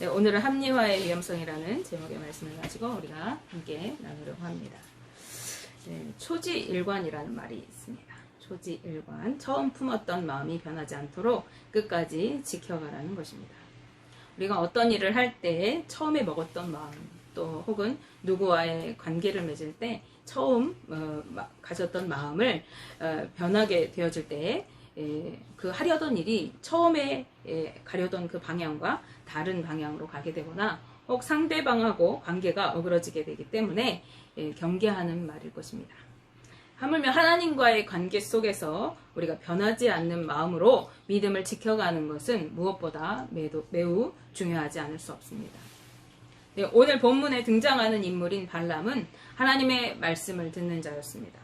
네, 오늘은 합리화의 위험성이라는 제목의 말씀을 가지고 우리가 함께 나누려고 합니다. 네, 초지일관이라는 말이 있습니다. 초지일관, 처음 품었던 마음이 변하지 않도록 끝까지 지켜가라는 것입니다. 우리가 어떤 일을 할 때 처음에 먹었던 마음, 또 혹은 누구와의 관계를 맺을 때 처음 가졌던 마음을 변하게 되어질 때 그 하려던 일이 처음에 가려던 그 방향과 다른 방향으로 가게 되거나 혹 상대방하고 관계가 어그러지게 되기 때문에 경계하는 말일 것입니다. 하물며 하나님과의 관계 속에서 우리가 변하지 않는 마음으로 믿음을 지켜가는 것은 무엇보다 매우 중요하지 않을 수 없습니다. 네, 오늘 본문에 등장하는 인물인 발람은 하나님의 말씀을 듣는 자였습니다.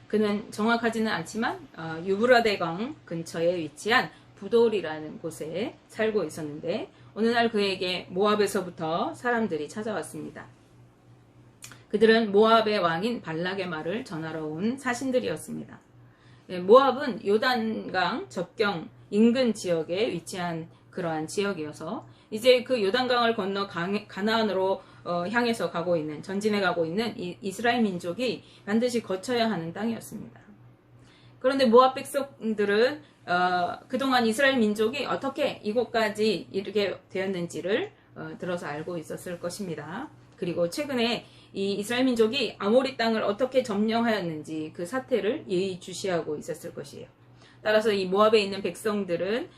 그는 정확하지는 않지만 유브라데강 근처에 위치한 부돌이라는 곳에 살고 있었는데 어느 날 그에게 모압에서부터 사람들이 찾아왔습니다. 그들은 모압의 왕인 발락의 말을 전하러 온 사신들이었습니다. 모압은 요단강 접경 인근 지역에 위치한 그러한 지역이어서 이제 그 요단강을 건너 가나안으로 향해서 가고 있는, 전진해 가고 있는 이스라엘 민족이 반드시 거쳐야 하는 땅이었습니다. 그런데 모압 백성들은 그동안 이스라엘 민족이 어떻게 이곳까지 이르게 되었는지를 들어서 알고 있었을 것입니다. 그리고 최근에 이 이스라엘 민족이 아모리 땅을 어떻게 점령하였는지 그 사태를 예의주시하고 있었을 것이에요. 따라서 이 모압에 있는 백성들은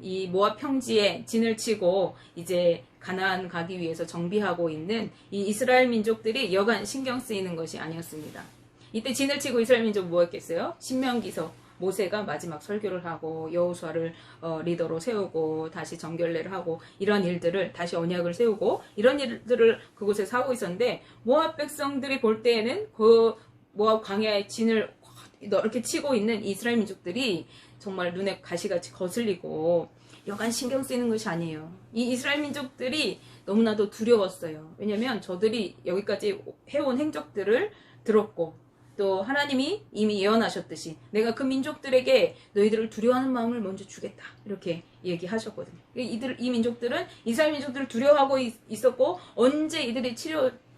이 모압 평지에 진을 치고 이제 가나안 가기 위해서 정비하고 있는 이 이스라엘 민족들이 여간 신경 쓰이는 것이 아니었습니다. 이때 진을 치고 이스라엘 민족 뭐였겠어요? 신명기서 모세가 마지막 설교를 하고 여호수아를 리더로 세우고 다시 정결례를 하고 이런 일들을 다시 언약을 세우고 이런 일들을 그곳에서 하고 있었는데 모압 백성들이 볼 때에는 그 모압 광야의 진을 이렇게 치고 있는 이스라엘 민족들이 정말 눈에 가시같이 거슬리고 여간 신경 쓰이는 것이 아니에요. 이 이스라엘 민족들이 너무나도 두려웠어요. 왜냐하면 저들이 여기까지 해온 행적들을 들었고 또 하나님이 이미 예언하셨듯이 내가 그 민족들에게 너희들을 두려워하는 마음을 먼저 주겠다 이렇게 얘기하셨거든요. 이 민족들은 이스라엘 민족들을 두려워하고 있었고 언제 이들이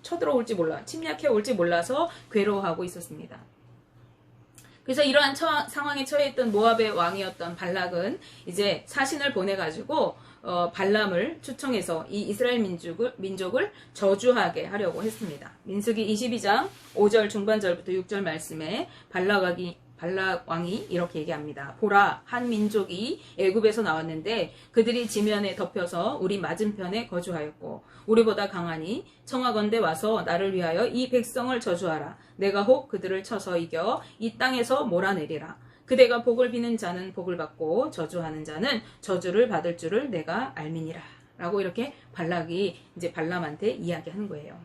쳐들어올지 몰라 침략해 올지 몰라서 괴로워하고 있었습니다. 그래서 이러한 상황에 처해있던 모압의 왕이었던 발락은 이제 사신을 보내가지고 발람을 초청해서 이 이스라엘 민족을 저주하게 하려고 했습니다. 민수기 22장 5절 중반절부터 6절 말씀에 발락 왕이 이렇게 얘기합니다. 보라, 한 민족이 애굽에서 나왔는데 그들이 지면에 덮여서 우리 맞은편에 거주하였고 우리보다 강하니 청하건대 와서 나를 위하여 이 백성을 저주하라. 내가 혹 그들을 쳐서 이겨 이 땅에서 몰아내리라. 그대가 복을 비는 자는 복을 받고 저주하는 자는 저주를 받을 줄을 내가 알미니라. 라고 이렇게 발락이 이제 발람한테 이야기하는 거예요.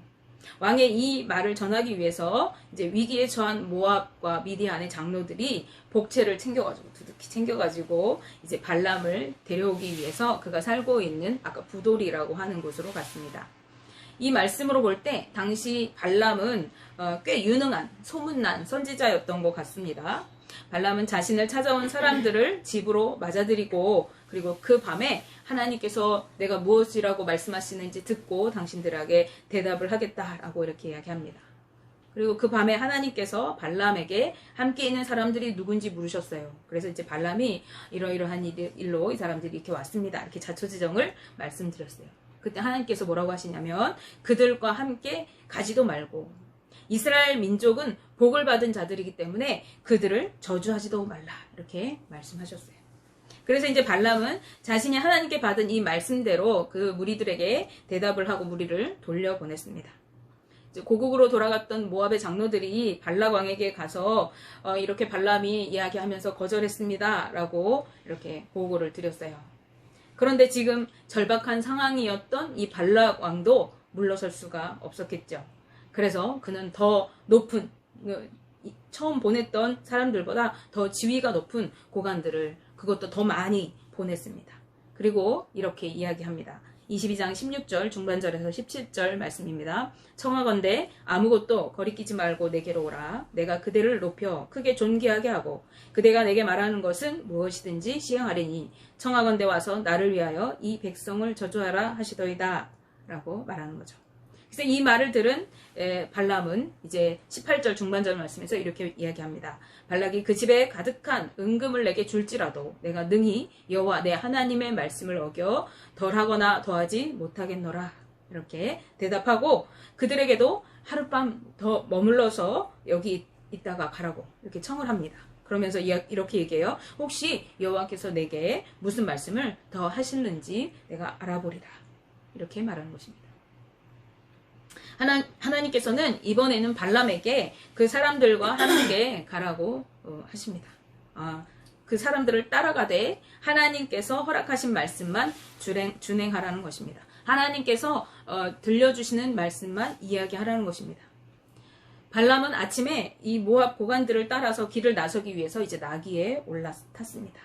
왕의 이 말을 전하기 위해서 이제 위기에 처한 모압과 미디안의 장로들이 복채를 두둑히 챙겨가지고 이제 발람을 데려오기 위해서 그가 살고 있는 아까 부돌이라고 하는 곳으로 갔습니다. 이 말씀으로 볼 때 당시 발람은 꽤 유능한 소문난 선지자였던 것 같습니다. 발람은 자신을 찾아온 사람들을 집으로 맞아들이고 그리고 그 밤에 하나님께서 내가 무엇이라고 말씀하시는지 듣고 당신들에게 대답을 하겠다라고 이렇게 이야기합니다. 그리고 그 밤에 하나님께서 발람에게 함께 있는 사람들이 누군지 물으셨어요. 그래서 이제 발람이 이러이러한 일로 이 사람들이 이렇게 왔습니다. 이렇게 자초지정을 말씀드렸어요. 그때 하나님께서 뭐라고 하시냐면 그들과 함께 가지도 말고 이스라엘 민족은 복을 받은 자들이기 때문에 그들을 저주하지도 말라 이렇게 말씀하셨어요. 그래서 이제 발람은 자신이 하나님께 받은 이 말씀대로 그 무리들에게 대답을 하고 무리를 돌려보냈습니다. 이제 고국으로 돌아갔던 모압의 장로들이 발락 왕에게 가서 이렇게 발람이 이야기하면서 거절했습니다 라고 이렇게 보고를 드렸어요. 그런데 지금 절박한 상황이었던 이 발락 왕도 물러설 수가 없었겠죠. 그래서 그는 더 높은 처음 보냈던 사람들보다 더 지위가 높은 고관들을 그것도 더 많이 보냈습니다. 그리고 이렇게 이야기합니다. 22장 16절 중반절에서 17절 말씀입니다. 청하건대 아무것도 거리끼지 말고 내게로 오라. 내가 그대를 높여 크게 존귀하게 하고 그대가 내게 말하는 것은 무엇이든지 시행하리니 청하건대 와서 나를 위하여 이 백성을 저주하라 하시더이다 라고 말하는 거죠. 그래서 이 말을 들은 발람은 이제 18절 중반절 말씀에서 이렇게 이야기합니다. 발락이 그 집에 가득한 은금을 내게 줄지라도 내가 능히 여호와 내 하나님의 말씀을 어겨 덜하거나 더하지 못하겠노라. 이렇게 대답하고 그들에게도 하룻밤 더 머물러서 여기 있다가 가라고 이렇게 청을 합니다. 그러면서 이렇게 얘기해요. 혹시 여호와께서 내게 무슨 말씀을 더 하실는지 내가 알아보리라. 이렇게 말하는 것입니다. 하나님께서는 이번에는 발람에게 그 사람들과 함께 가라고 하십니다. 그 사람들을 따라가되 하나님께서 허락하신 말씀만 준행하라는 것입니다. 하나님께서 들려주시는 말씀만 이야기하라는 것입니다. 발람은 아침에 이 모압 고관들을 따라서 길을 나서기 위해서 이제 나귀에 올라탔습니다.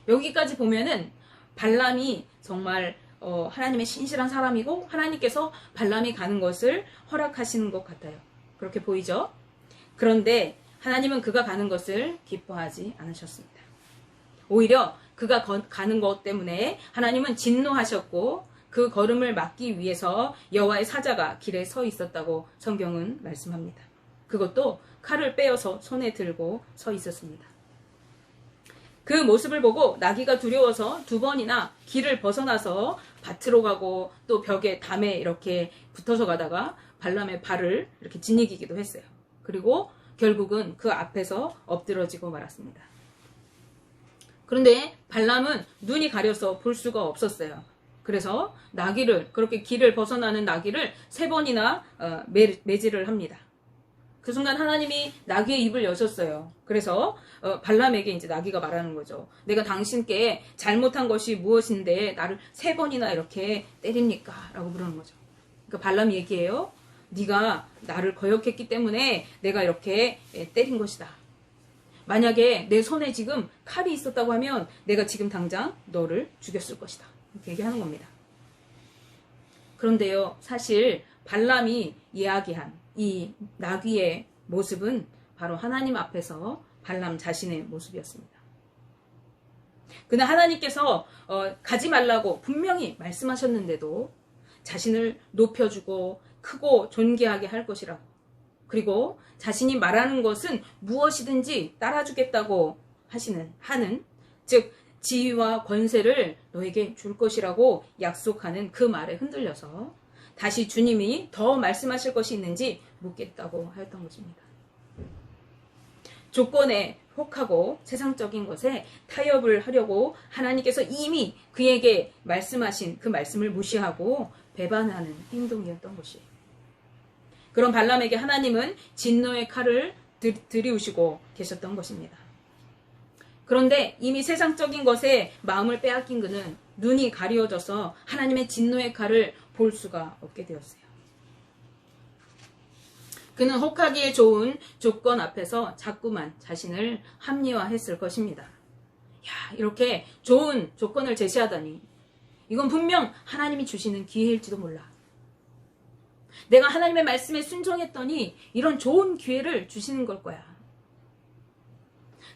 여기까지 보면은 발람이 정말 하나님의 신실한 사람이고 하나님께서 발람이 가는 것을 허락하시는 것 같아요. 그렇게 보이죠? 그런데 하나님은 그가 가는 것을 기뻐하지 않으셨습니다. 오히려 그가 가는 것 때문에 하나님은 진노하셨고 그 걸음을 막기 위해서 여호와의 사자가 길에 서 있었다고 성경은 말씀합니다. 그것도 칼을 빼어서 손에 들고 서 있었습니다. 그 모습을 보고 나귀가 두려워서 2번이나 길을 벗어나서 밭으로 가고 또 벽에 담에 이렇게 붙어서 가다가 발람의 발을 이렇게 짓이기도 했어요. 그리고 결국은 그 앞에서 엎드러지고 말았습니다. 그런데 발람은 눈이 가려서 볼 수가 없었어요. 그래서 나귀를 그렇게 길을 벗어나는 나귀를 3번이나 매질을 합니다. 그 순간 하나님이 나귀의 입을 여셨어요. 그래서 발람에게 이제 나귀가 말하는 거죠. 내가 당신께 잘못한 것이 무엇인데 나를 3번이나 이렇게 때립니까? 라고 물어는 거죠. 그러니까 발람이 얘기해요. 네가 나를 거역했기 때문에 내가 이렇게 때린 것이다. 만약에 내 손에 지금 칼이 있었다고 하면 내가 지금 당장 너를 죽였을 것이다. 이렇게 얘기하는 겁니다. 그런데요, 사실 발람이 이야기한 이 나귀의 모습은 바로 하나님 앞에서 발람 자신의 모습이었습니다. 그는 하나님께서 가지 말라고 분명히 말씀하셨는데도 자신을 높여주고 크고 존귀하게 할 것이라고, 그리고 자신이 말하는 것은 무엇이든지 따라주겠다고 하는 즉 지위와 권세를 너에게 줄 것이라고 약속하는 그 말에 흔들려서 다시 주님이 더 말씀하실 것이 있는지 묻겠다고 하였던 것입니다. 조건에 혹하고 세상적인 것에 타협을 하려고 하나님께서 이미 그에게 말씀하신 그 말씀을 무시하고 배반하는 행동이었던 것이에요. 그런 발람에게 하나님은 진노의 칼을 들이우시고 계셨던 것입니다. 그런데 이미 세상적인 것에 마음을 빼앗긴 그는 눈이 가리워져서 하나님의 진노의 칼을 볼 수가 없게 되었어요. 그는 혹하기에 좋은 조건 앞에서 자꾸만 자신을 합리화했을 것입니다. 야, 이렇게 좋은 조건을 제시하다니 이건 분명 하나님이 주시는 기회일지도 몰라. 내가 하나님의 말씀에 순종했더니 이런 좋은 기회를 주시는 걸 거야.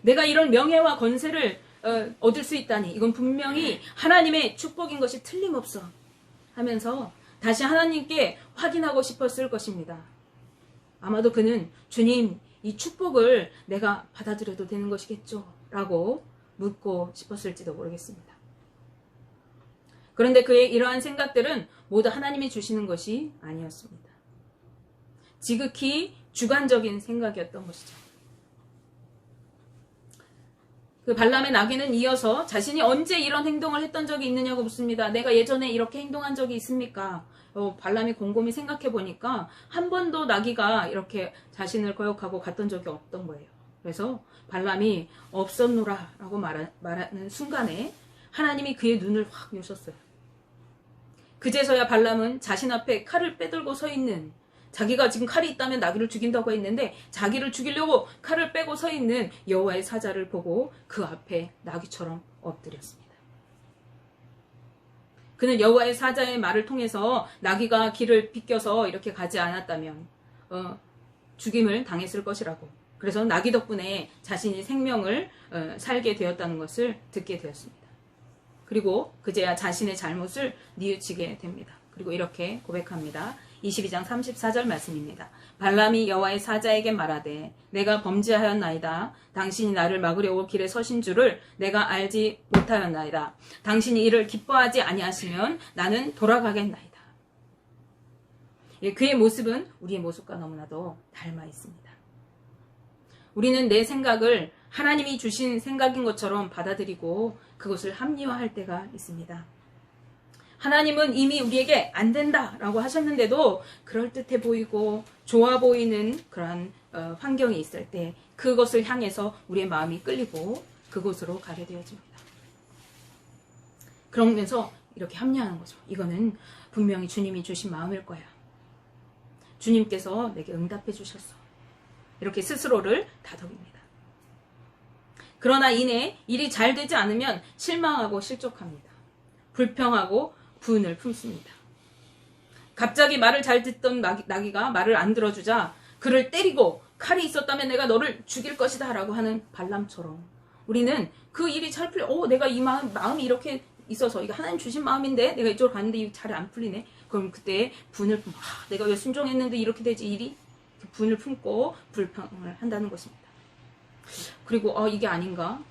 내가 이런 명예와 권세를 얻을 수 있다니 이건 분명히 하나님의 축복인 것이 틀림없어 하면서 다시 하나님께 확인하고 싶었을 것입니다. 아마도 그는 주님, 이 축복을 내가 받아들여도 되는 것이겠죠? 라고 묻고 싶었을지도 모르겠습니다. 그런데 그의 이러한 생각들은 모두 하나님이 주시는 것이 아니었습니다. 지극히 주관적인 생각이었던 것이죠. 그 발람의 나귀는 이어서 자신이 언제 이런 행동을 했던 적이 있느냐고 묻습니다. 내가 예전에 이렇게 행동한 적이 있습니까? 발람이 곰곰이 생각해 보니까 한 번도 나귀가 이렇게 자신을 거역하고 갔던 적이 없던 거예요. 그래서 발람이 없었노라 라고 말하는 순간에 하나님이 그의 눈을 확 여셨어요. 그제서야 발람은 자신 앞에 칼을 빼들고 서 있는, 자기가 지금 칼이 있다면 나귀를 죽인다고 했는데 자기를 죽이려고 칼을 빼고 서 있는 여호와의 사자를 보고 그 앞에 나귀처럼 엎드렸습니다. 그는 여호와의 사자의 말을 통해서 나귀가 길을 비껴서 이렇게 가지 않았다면 죽임을 당했을 것이라고. 그래서 나귀 덕분에 자신이 생명을 살게 되었다는 것을 듣게 되었습니다. 그리고 그제야 자신의 잘못을 뉘우치게 됩니다. 그리고 이렇게 고백합니다. 22장 34절 말씀입니다. 발람이 여호와의 사자에게 말하되 내가 범죄하였나이다. 당신이 나를 막으려고 길에 서신 줄을 내가 알지 못하였나이다. 당신이 이를 기뻐하지 아니하시면 나는 돌아가겠나이다. 그의 모습은 우리의 모습과 너무나도 닮아 있습니다. 우리는 내 생각을 하나님이 주신 생각인 것처럼 받아들이고 그것을 합리화할 때가 있습니다. 하나님은 이미 우리에게 안 된다라고 하셨는데도 그럴듯해 보이고 좋아 보이는 그런 환경이 있을 때 그것을 향해서 우리의 마음이 끌리고 그곳으로 가게 되어집니다. 그러면서 이렇게 합리화하는 거죠. 이거는 분명히 주님이 주신 마음일 거야. 주님께서 내게 응답해 주셨어. 이렇게 스스로를 다독입니다. 그러나 이내 일이 잘 되지 않으면 실망하고 실족합니다. 불평하고 분을 품습니다. 갑자기 말을 잘 듣던 나귀가 말을 안 들어주자 그를 때리고 칼이 있었다면 내가 너를 죽일 것이다 라고 하는 발람처럼 우리는 그 일이 잘 풀려 내가 이 마음이 이렇게 있어서 이게 하나님 주신 마음인데 내가 이쪽으로 갔는데 잘 안 풀리네. 그럼 그때 분을 품고 내가 왜 순종했는데 이렇게 되지 일이? 분을 품고 불평을 한다는 것입니다. 그리고 이게 아닌가?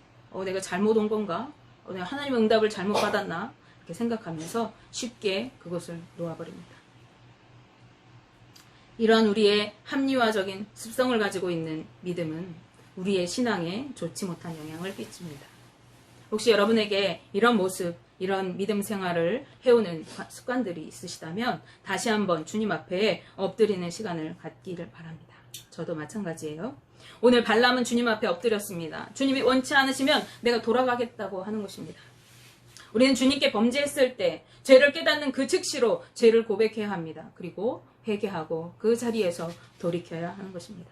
내가 잘못 온 건가? 내가 하나님의 응답을 잘못 받았나? 이렇게 생각하면서 쉽게 그것을 놓아버립니다. 이러한 우리의 합리화적인 습성을 가지고 있는 믿음은 우리의 신앙에 좋지 못한 영향을 끼칩니다. 혹시 여러분에게 이런 모습, 이런 믿음 생활을 해오는 습관들이 있으시다면 다시 한번 주님 앞에 엎드리는 시간을 갖기를 바랍니다. 저도 마찬가지예요. 오늘 발람은 주님 앞에 엎드렸습니다. 주님이 원치 않으시면 내가 돌아가겠다고 하는 것입니다. 우리는 주님께 범죄했을 때 죄를 깨닫는 그 즉시로 죄를 고백해야 합니다. 그리고 회개하고 그 자리에서 돌이켜야 하는 것입니다.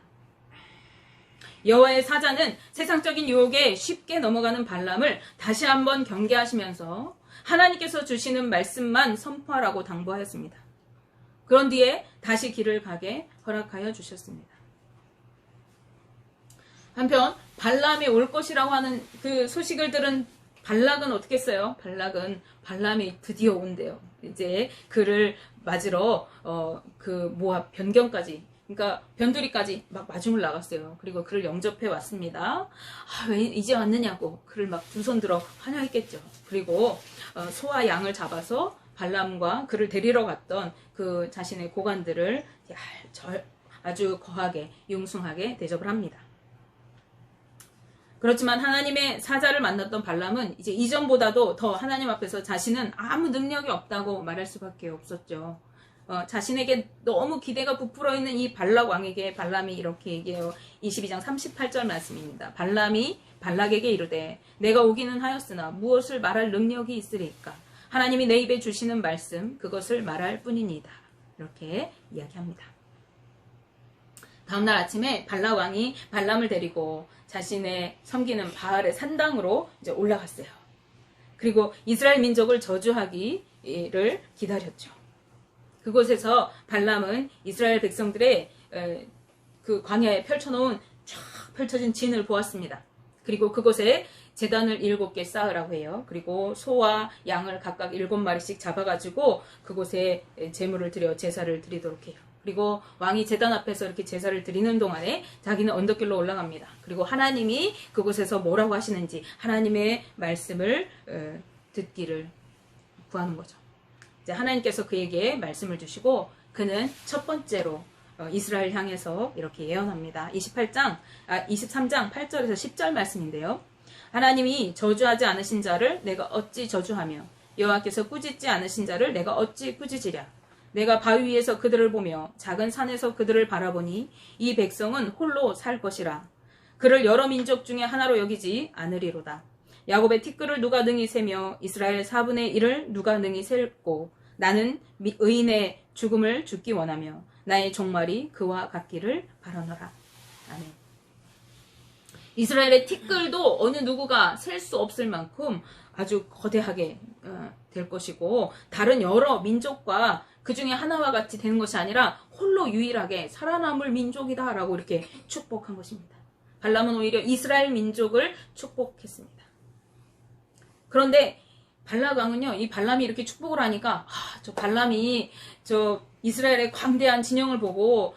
여호와의 사자는 세상적인 유혹에 쉽게 넘어가는 발람을 다시 한번 경계하시면서 하나님께서 주시는 말씀만 선포하라고 당부하였습니다. 그런 뒤에 다시 길을 가게 허락하여 주셨습니다. 한편 발람이 올 것이라고 하는 그 소식을 들은 발락은 어떻게 했어요? 발람이 드디어 온대요. 이제 그를 맞으러 그 모압 변경까지, 그러니까 변두리까지 막 마중을 나갔어요. 그리고 그를 영접해 왔습니다. 왜 이제 왔느냐고 그를 막 두 손 들어 환영했겠죠. 그리고 소와 양을 잡아서 발람과 그를 데리러 갔던 그 자신의 고관들을 아주 거하게 융숭하게 대접을 합니다. 그렇지만 하나님의 사자를 만났던 발람은 이제 이전보다도 더 하나님 앞에서 자신은 아무 능력이 없다고 말할 수밖에 없었죠. 자신에게 너무 기대가 부풀어 있는 이 발락 왕에게 발람이 이렇게 얘기해요. 22장 38절 말씀입니다. 발람이 발락에게 이르되 내가 오기는 하였으나 무엇을 말할 능력이 있으리까? 하나님이 내 입에 주시는 말씀 그것을 말할 뿐이니이다. 이렇게 이야기합니다. 다음날 아침에 발락 왕이 발람을 데리고 자신의 섬기는 바알의 산당으로 이제 올라갔어요. 그리고 이스라엘 민족을 저주하기를 기다렸죠. 그곳에서 발람은 이스라엘 백성들의 그 광야에 펼쳐놓은 쫙 펼쳐진 진을 보았습니다. 그리고 그곳에 제단을 7개 쌓으라고 해요. 그리고 소와 양을 각각 7마리씩 잡아가지고 그곳에 제물을 드려 제사를 드리도록 해요. 그리고 왕이 제단 앞에서 이렇게 제사를 드리는 동안에 자기는 언덕길로 올라갑니다. 그리고 하나님이 그곳에서 뭐라고 하시는지 하나님의 말씀을 듣기를 구하는 거죠. 이제 하나님께서 그에게 말씀을 주시고 그는 첫 번째로 이스라엘 향해서 이렇게 예언합니다. 23장 8절에서 10절 말씀인데요. 하나님이 저주하지 않으신 자를 내가 어찌 저주하며 여호와께서 꾸짖지 않으신 자를 내가 어찌 꾸짖으랴. 내가 바위 위에서 그들을 보며 작은 산에서 그들을 바라보니 이 백성은 홀로 살 것이라. 그를 여러 민족 중에 하나로 여기지 않으리로다. 야곱의 티끌을 누가 능히 세며 이스라엘 4분의 1을 누가 능히 셀고 나는 의인의 죽음을 죽기 원하며 나의 종말이 그와 같기를 바라노라. 아멘. 이스라엘의 티끌도 어느 누구가 셀 수 없을 만큼 아주 거대하게 될 것이고 다른 여러 민족과 그 중에 하나와 같이 되는 것이 아니라 홀로 유일하게 살아남을 민족이다라고 이렇게 축복한 것입니다. 발람은 오히려 이스라엘 민족을 축복했습니다. 그런데 발락 왕은요, 이 발람이 이렇게 축복을 하니까 저 발람이 저 이스라엘의 광대한 진영을 보고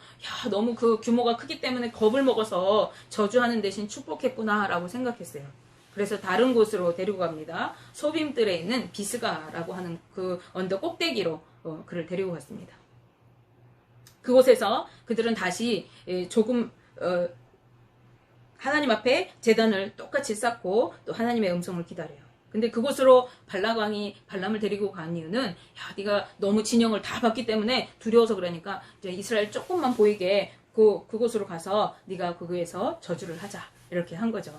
너무 그 규모가 크기 때문에 겁을 먹어서 저주하는 대신 축복했구나라고 생각했어요. 그래서 다른 곳으로 데리고 갑니다. 소빔들에 있는 비스가라고 하는 그 언덕 꼭대기로 그를 데리고 갔습니다. 그곳에서 그들은 다시 조금 하나님 앞에 제단을 똑같이 쌓고 또 하나님의 음성을 기다려요. 근데 그곳으로 발락 왕이 발람을 데리고 간 이유는 네가 너무 진영을 다 봤기 때문에 두려워서 그러니까 이제 이스라엘 조금만 보이게 그곳으로 가서 네가 거기에서 저주를 하자 이렇게 한 거죠.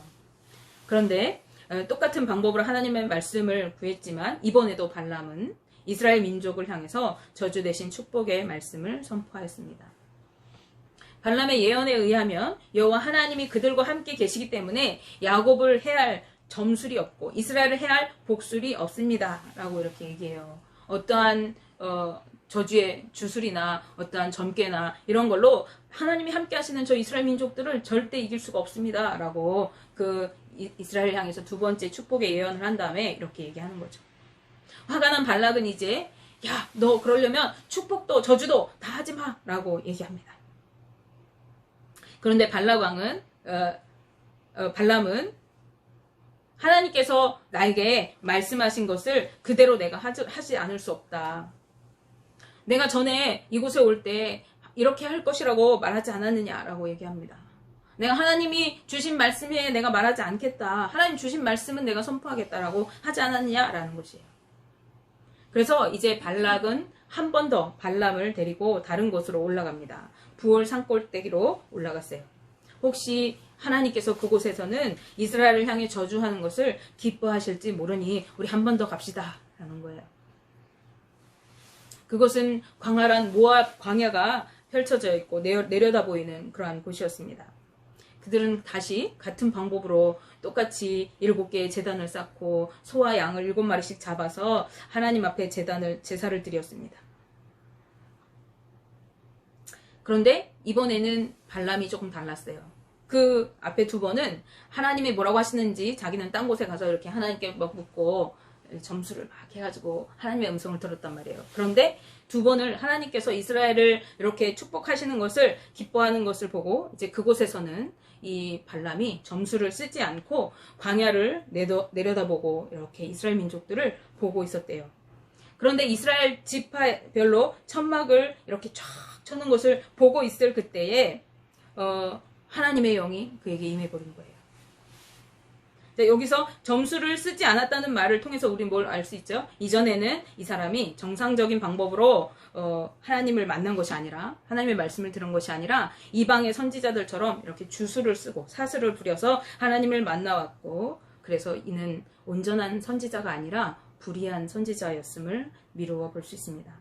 그런데 똑같은 방법으로 하나님의 말씀을 구했지만 이번에도 발람은 이스라엘 민족을 향해서 저주 대신 축복의 말씀을 선포하였습니다. 발람의 예언에 의하면 여호와 하나님이 그들과 함께 계시기 때문에 야곱을 해할 점술이 없고 이스라엘을 해할 복술이 없습니다 라고 이렇게 얘기해요. 어떠한 저주의 주술이나 어떠한 점괘나 이런 걸로 하나님이 함께 하시는 저 이스라엘 민족들을 절대 이길 수가 없습니다 라고 그 이스라엘 향해서 두 번째 축복의 예언을 한 다음에 이렇게 얘기하는 거죠. 화가 난 발락은 이제 너 그러려면 축복도 저주도 다 하지 마 라고 얘기합니다. 그런데 발락 왕은 발람은 하나님께서 나에게 말씀하신 것을 그대로 내가 하지 않을 수 없다. 내가 전에 이곳에 올 때 이렇게 할 것이라고 말하지 않았느냐라고 얘기합니다. 내가 하나님이 주신 말씀에 내가 말하지 않겠다. 하나님 주신 말씀은 내가 선포하겠다라고 하지 않았느냐라는 것이에요. 그래서 이제 발락은 한 번 더 발람을 데리고 다른 곳으로 올라갑니다. 부올 산꼭대기로 올라갔어요. 혹시 하나님께서 그곳에서는 이스라엘을 향해 저주하는 것을 기뻐하실지 모르니 우리 한 번 더 갑시다 라는 거예요. 그것은 광활한 모압 광야가 펼쳐져 있고 내려다 보이는 그러한 곳이었습니다. 그들은 다시 같은 방법으로 똑같이 7개의 제단을 쌓고 소와 양을 7마리씩 잡아서 하나님 앞에 제사를 드렸습니다. 그런데 이번에는 발람이 조금 달랐어요. 그 앞에 두 번은 하나님이 뭐라고 하시는지 자기는 딴 곳에 가서 이렇게 하나님께 막 묻고 점수를 막 해가지고 하나님의 음성을 들었단 말이에요. 그런데 두 번을 하나님께서 이스라엘을 이렇게 축복하시는 것을 기뻐하는 것을 보고 이제 그곳에서는 이 발람이 점수를 쓰지 않고 광야를 내려다보고 이렇게 이스라엘 민족들을 보고 있었대요. 그런데 이스라엘 지파별로 천막을 이렇게 쫙 쳐놓은 것을 보고 있을 그때에 하나님의 영이 그에게 임해버린 거예요. 자, 여기서 점수를 쓰지 않았다는 말을 통해서 우리는 뭘 알 수 있죠? 이전에는 이 사람이 정상적인 방법으로 하나님을 만난 것이 아니라 하나님의 말씀을 들은 것이 아니라 이방의 선지자들처럼 이렇게 주술을 쓰고 사슬을 부려서 하나님을 만나왔고 그래서 이는 온전한 선지자가 아니라 불의한 선지자였음을 미루어 볼 수 있습니다.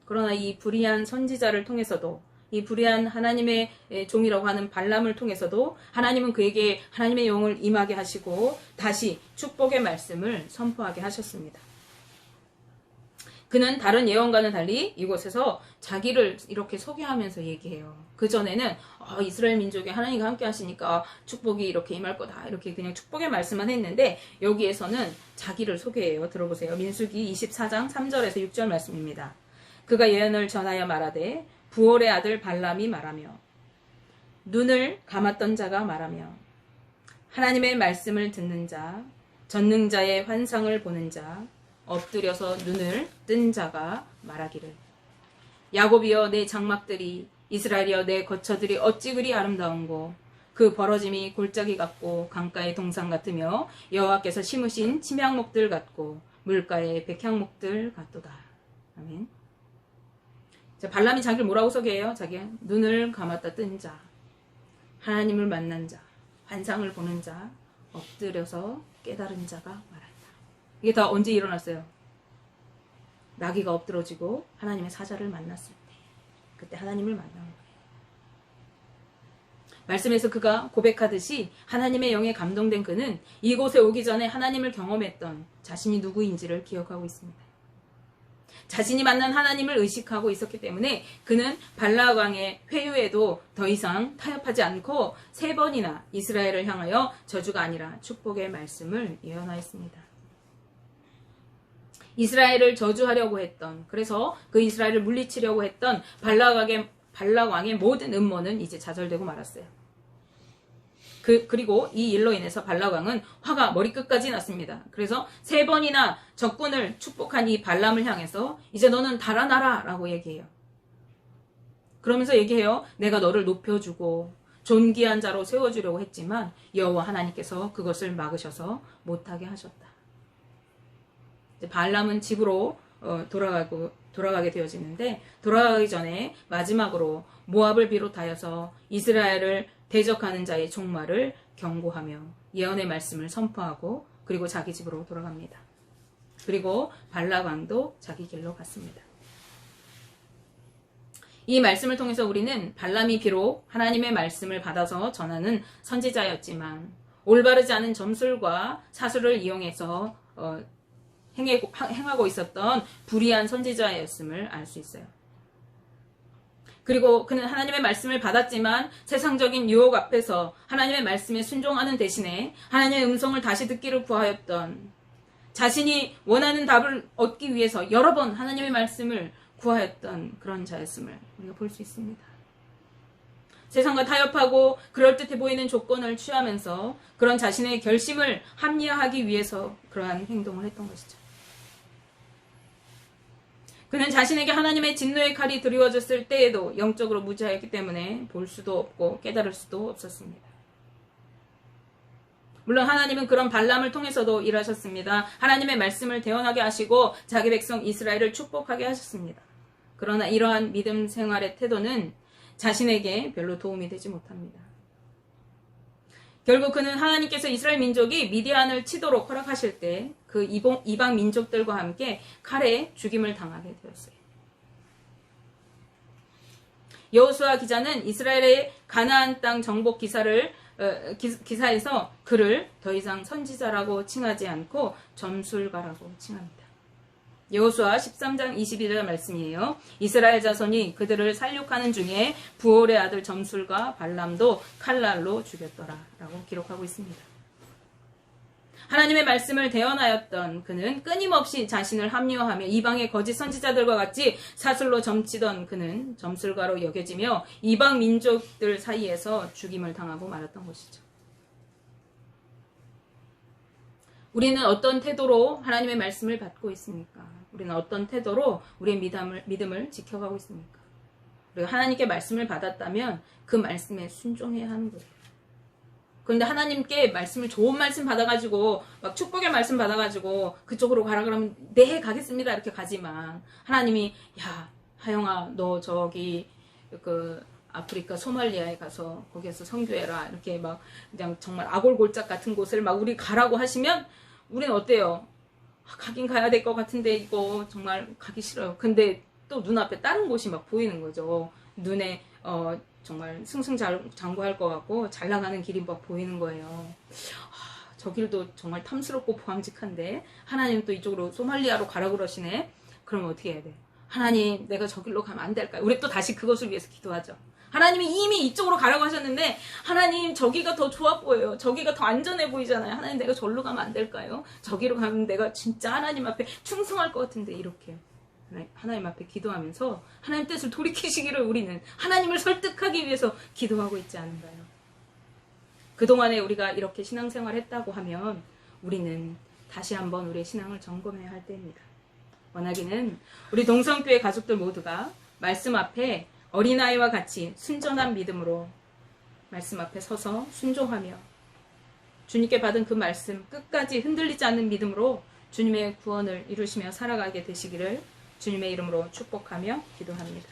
그러나 이 불의한 선지자를 통해서도 이 불의한 하나님의 종이라고 하는 발람을 통해서도 하나님은 그에게 하나님의 영을 임하게 하시고 다시 축복의 말씀을 선포하게 하셨습니다. 그는 다른 예언과는 달리 이곳에서 자기를 이렇게 소개하면서 얘기해요. 그전에는 이스라엘 민족에 하나님과 함께 하시니까 축복이 이렇게 임할 거다 이렇게 그냥 축복의 말씀만 했는데 여기에서는 자기를 소개해요. 들어보세요. 민수기 24장 3절에서 6절 말씀입니다. 그가 예언을 전하여 말하되 부올의 아들 발람이 말하며 눈을 감았던 자가 말하며 하나님의 말씀을 듣는 자 전능자의 환상을 보는 자 엎드려서 눈을 뜬 자가 말하기를 야곱이여 내 장막들이 이스라엘이여 내 거처들이 어찌 그리 아름다운고 그 벌어짐이 골짜기 같고 강가의 동산 같으며 여호와께서 심으신 침향목들 같고 물가의 백향목들 같도다. 아멘. 자, 발람이 자기를 뭐라고 소개해요? 자기 눈을 감았다 뜬 자, 하나님을 만난 자, 환상을 보는 자, 엎드려서 깨달은 자가 말한다. 이게 다 언제 일어났어요? 나귀가 엎드러지고 하나님의 사자를 만났을 때, 그때 하나님을 만난 거예요. 말씀에서 그가 고백하듯이 하나님의 영에 감동된 그는 이곳에 오기 전에 하나님을 경험했던 자신이 누구인지를 기억하고 있습니다. 자신이 만난 하나님을 의식하고 있었기 때문에 그는 발락 왕의 회유에도 더 이상 타협하지 않고 3번이나 이스라엘을 향하여 저주가 아니라 축복의 말씀을 예언하였습니다. 이스라엘을 저주하려고 했던, 그래서 그 이스라엘을 물리치려고 했던 발락 왕의 모든 음모는 이제 좌절되고 말았어요. 그리고 이 일로 인해서 발락 왕은 화가 머리끝까지 났습니다. 그래서 3번이나 적군을 축복한 이 발람을 향해서 이제 너는 달아나라 라고 얘기해요. 그러면서 얘기해요. 내가 너를 높여주고 존귀한 자로 세워주려고 했지만 여호와 하나님께서 그것을 막으셔서 못하게 하셨다. 이제 발람은 집으로 돌아가게 되어지는데, 돌아가기 전에 마지막으로 모압을 비롯하여서 이스라엘을 대적하는 자의 종말을 경고하며 예언의 말씀을 선포하고 그리고 자기 집으로 돌아갑니다. 그리고 발락 왕도 자기 길로 갔습니다. 이 말씀을 통해서 우리는 발람이 비록 하나님의 말씀을 받아서 전하는 선지자였지만 올바르지 않은 점술과 사술을 이용해서 행하고 있었던 불의한 선지자였음을 알 수 있어요. 그리고 그는 하나님의 말씀을 받았지만 세상적인 유혹 앞에서 하나님의 말씀에 순종하는 대신에 하나님의 음성을 다시 듣기를 구하였던, 자신이 원하는 답을 얻기 위해서 여러 번 하나님의 말씀을 구하였던 그런 자였음을 우리가 볼 수 있습니다. 세상과 타협하고 그럴듯해 보이는 조건을 취하면서 그런 자신의 결심을 합리화하기 위해서 그러한 행동을 했던 것이죠. 그는 자신에게 하나님의 진노의 칼이 드리워졌을 때에도 영적으로 무지하였기 때문에 볼 수도 없고 깨달을 수도 없었습니다. 물론 하나님은 그런 발람을 통해서도 일하셨습니다. 하나님의 말씀을 대언하게 하시고 자기 백성 이스라엘을 축복하게 하셨습니다. 그러나 이러한 믿음 생활의 태도는 자신에게 별로 도움이 되지 못합니다. 결국 그는 하나님께서 이스라엘 민족이 미디안을 치도록 허락하실 때 그 이방 민족들과 함께 칼에 죽임을 당하게 되었어요. 여호수아 기자는 이스라엘의 가나안 땅 정복 기사에서 그를 더 이상 선지자라고 칭하지 않고 점술가라고 칭합니다. 여호수아 13장 22절 말씀이에요. 이스라엘 자손이 그들을 살육하는 중에 부올의 아들 점술가 발람도 칼날로 죽였더라 라고 기록하고 있습니다. 하나님의 말씀을 대언하였던 그는 끊임없이 자신을 합리화하며 이방의 거짓 선지자들과 같이 사슬로 점치던 그는 점술가로 여겨지며 이방 민족들 사이에서 죽임을 당하고 말았던 것이죠. 우리는 어떤 태도로 하나님의 말씀을 받고 있습니까? 우리는 어떤 태도로 우리의 믿음을 지켜가고 있습니까? 우리가 하나님께 말씀을 받았다면 그 말씀에 순종해야 하는 거예요. 그런데 하나님께 말씀을 좋은 말씀 받아가지고 막 축복의 말씀 받아가지고 그쪽으로 가라 그러면 네 가겠습니다 이렇게 가지만, 하나님이 야 하영아 너 저기 그 아프리카 소말리아에 가서 거기에서 선교해라 이렇게 막 그냥 정말 아골골짝 같은 곳을 막 우리 가라고 하시면 우리는 어때요? 가긴 가야 될 것 같은데 이거 정말 가기 싫어요. 근데 또 눈앞에 다른 곳이 막 보이는 거죠. 눈에 정말 승승장구할 것 같고 잘 나가는 길이 막 보이는 거예요. 저 길도 정말 탐스럽고 보암직한데 하나님 또 이쪽으로 소말리아로 가라 그러시네. 그러면 어떻게 해야 돼? 하나님 내가 저 길로 가면 안 될까요? 우리 또 다시 그것을 위해서 기도하죠. 하나님이 이미 이쪽으로 가라고 하셨는데 하나님 저기가 더 좋아 보여요. 저기가 더 안전해 보이잖아요. 하나님 내가 저기로 가면 안 될까요? 저기로 가면 내가 진짜 하나님 앞에 충성할 것 같은데 이렇게 하나님 앞에 기도하면서 하나님 뜻을 돌이키시기를 우리는 하나님을 설득하기 위해서 기도하고 있지 않은가요? 그동안에 우리가 이렇게 신앙생활 했다고 하면 우리는 다시 한번 우리의 신앙을 점검해야 할 때입니다. 원하기는 우리 동성교회 가족들 모두가 말씀 앞에 어린아이와 같이 순전한 믿음으로 말씀 앞에 서서 순종하며 주님께 받은 그 말씀 끝까지 흔들리지 않는 믿음으로 주님의 구원을 이루시며 살아가게 되시기를 주님의 이름으로 축복하며 기도합니다.